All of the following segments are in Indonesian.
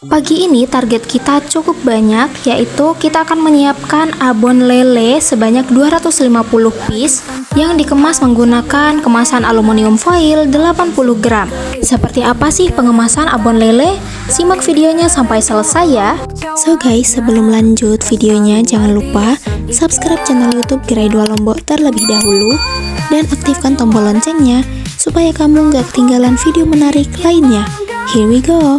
Pagi ini target kita cukup banyak, yaitu kita akan menyiapkan abon lele sebanyak 250 piece yang dikemas menggunakan kemasan aluminium foil 80 gram. Seperti apa sih pengemasan abon lele? Simak videonya sampai selesai ya. So guys, sebelum lanjut videonya jangan lupa subscribe channel YouTube Gerai Dua Lombok terlebih dahulu dan aktifkan tombol loncengnya supaya kamu nggak ketinggalan video menarik lainnya. Here we go.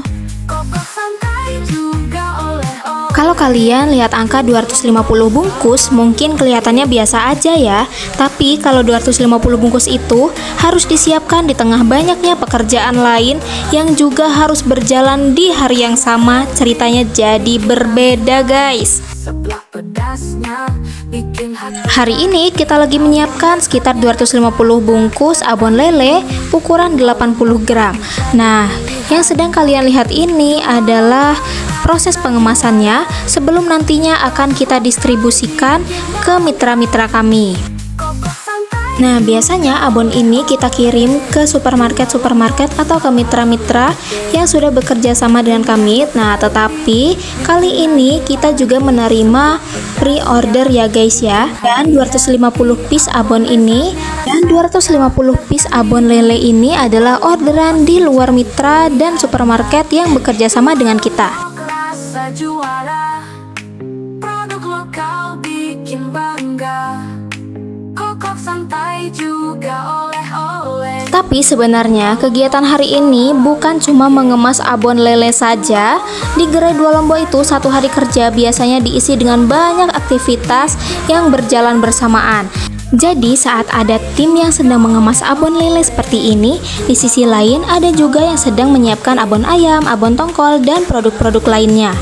Kalau kalian lihat angka 250 bungkus, mungkin kelihatannya biasa aja ya. Tapi kalau 250 bungkus itu harus disiapkan di tengah banyaknya pekerjaan lain yang juga harus berjalan di hari yang sama. Ceritanya jadi berbeda guys. Hari ini kita lagi menyiapkan sekitar 250 bungkus abon lele ukuran 80 gram. Nah, yang sedang kalian lihat ini adalah proses pengemasannya sebelum nantinya akan kita distribusikan ke mitra-mitra kami. Nah, biasanya abon ini kita kirim ke supermarket atau ke mitra-mitra yang sudah bekerja sama dengan kami. Nah, tetapi kali ini kita juga menerima pre-order ya guys ya. Dan 250 piece abon ini dan 250 piece abon lele ini adalah orderan di luar mitra dan supermarket yang bekerja sama dengan kita. Juara, produk lokal bikin bangga, kokok santai juga oleh-oleh. Tapi sebenarnya kegiatan hari ini bukan cuma mengemas abon lele saja. Di Gerai Dua Lombok itu satu hari kerja biasanya diisi dengan banyak aktivitas yang berjalan bersamaan. Jadi saat ada tim yang sedang mengemas abon lele seperti ini, di sisi lain ada juga yang sedang menyiapkan abon ayam, abon tongkol, dan produk-produk lainnya.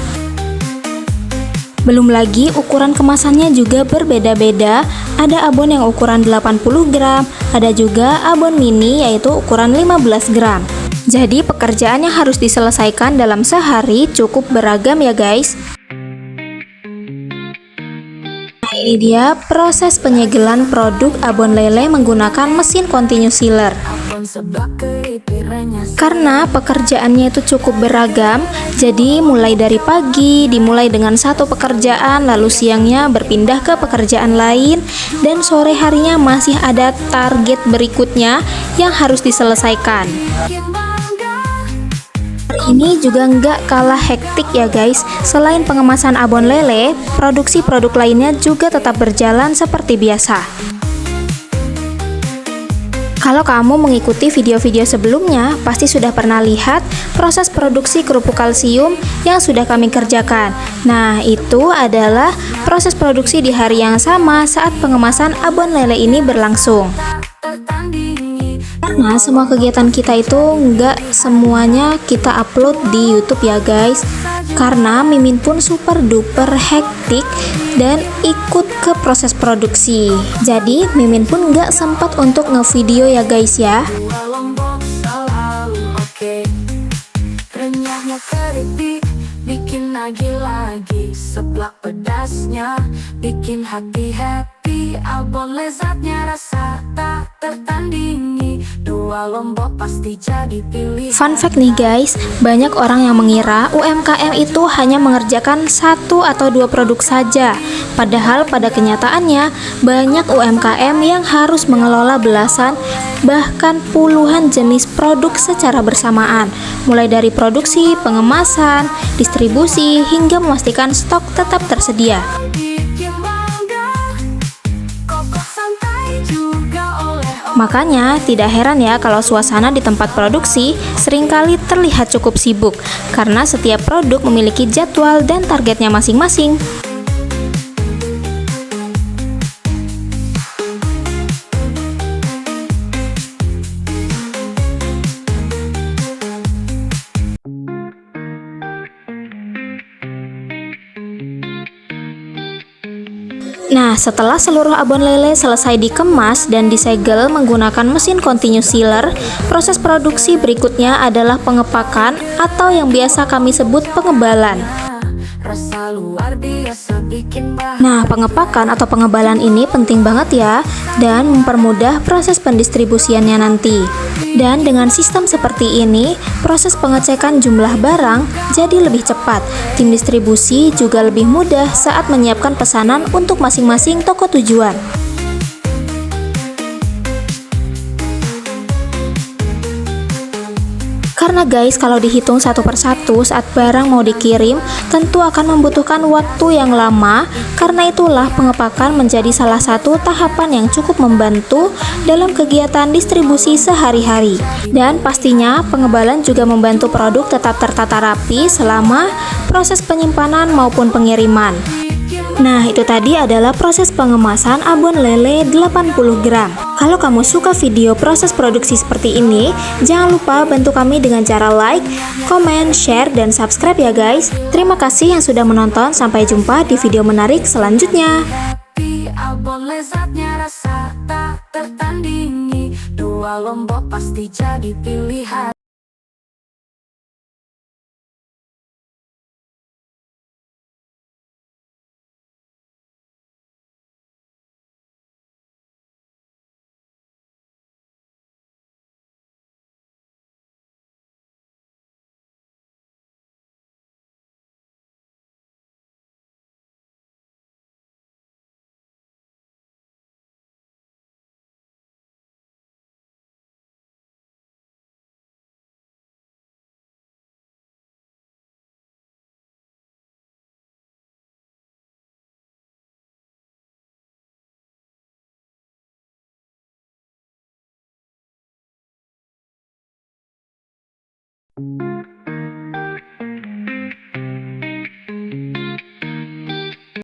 Belum lagi ukuran kemasannya juga berbeda-beda. Ada abon yang ukuran 80 gram, ada juga abon mini yaitu ukuran 15 gram. Jadi pekerjaan yang harus diselesaikan dalam sehari cukup beragam ya guys. Nah, ini dia proses penyegelan produk abon lele menggunakan mesin continuous sealer. Karena pekerjaannya itu cukup beragam, jadi mulai dari pagi dimulai dengan satu pekerjaan, lalu siangnya berpindah ke pekerjaan lain, dan sore harinya masih ada target berikutnya yang harus diselesaikan. Ini juga nggak kalah hektik ya guys. Selain pengemasan abon lele, produksi produk lainnya juga tetap berjalan seperti biasa. Kalau kamu mengikuti video-video sebelumnya, pasti sudah pernah lihat proses produksi kerupuk kalsium yang sudah kami kerjakan. Nah, itu adalah proses produksi di hari yang sama saat pengemasan abon lele ini berlangsung. Karena semua kegiatan kita itu nggak semuanya kita upload di YouTube ya guys. Karena Mimin pun super duper hektik dan ikut ke proses produksi. Jadi Mimin pun nggak sempat untuk ngevideo ya guys ya. Renyahnya keripik bikin lagi seblak pedasnya bikin hati happy, abon lezatnya rasa tak tertandingi. Dua Lombok pasti jadi pilihan. Fun fact nih guys, banyak orang yang mengira UMKM itu hanya mengerjakan satu atau dua produk saja. Padahal pada kenyataannya banyak UMKM yang harus mengelola belasan bahkan puluhan jenis produk secara bersamaan, mulai dari produksi, pengemasan, distribusi, hingga memastikan stok tetap tersedia. Makanya tidak heran ya kalau suasana di tempat produksi seringkali terlihat cukup sibuk, karena setiap produk memiliki jadwal dan targetnya masing-masing. Nah, setelah seluruh abon lele selesai dikemas dan disegel menggunakan mesin continuous sealer, proses produksi berikutnya adalah pengepakan atau yang biasa kami sebut pengebalan. Rasa luar biasa bikin bahagia. Nah, pengepakan atau pengebalan ini penting banget ya, dan mempermudah proses pendistribusiannya nanti. Dan dengan sistem seperti ini, proses pengecekan jumlah barang jadi lebih cepat. Tim distribusi juga lebih mudah saat menyiapkan pesanan untuk masing-masing toko tujuan. Karena guys, kalau dihitung satu persatu saat barang mau dikirim, tentu akan membutuhkan waktu yang lama. Karena itulah pengepakan menjadi salah satu tahapan yang cukup membantu dalam kegiatan distribusi sehari-hari. Dan pastinya pengebalan juga membantu produk tetap tertata rapi selama proses penyimpanan maupun pengiriman. Nah, itu tadi adalah proses pengemasan abon lele 80 gram. Kalau kamu suka video proses produksi seperti ini, jangan lupa bantu kami dengan cara like, komen, share, dan subscribe ya guys. Terima kasih yang sudah menonton, sampai jumpa di video menarik selanjutnya. Abon lezatnya rasa tak tertandingi. Dua Lombok pasti jadi pilihan.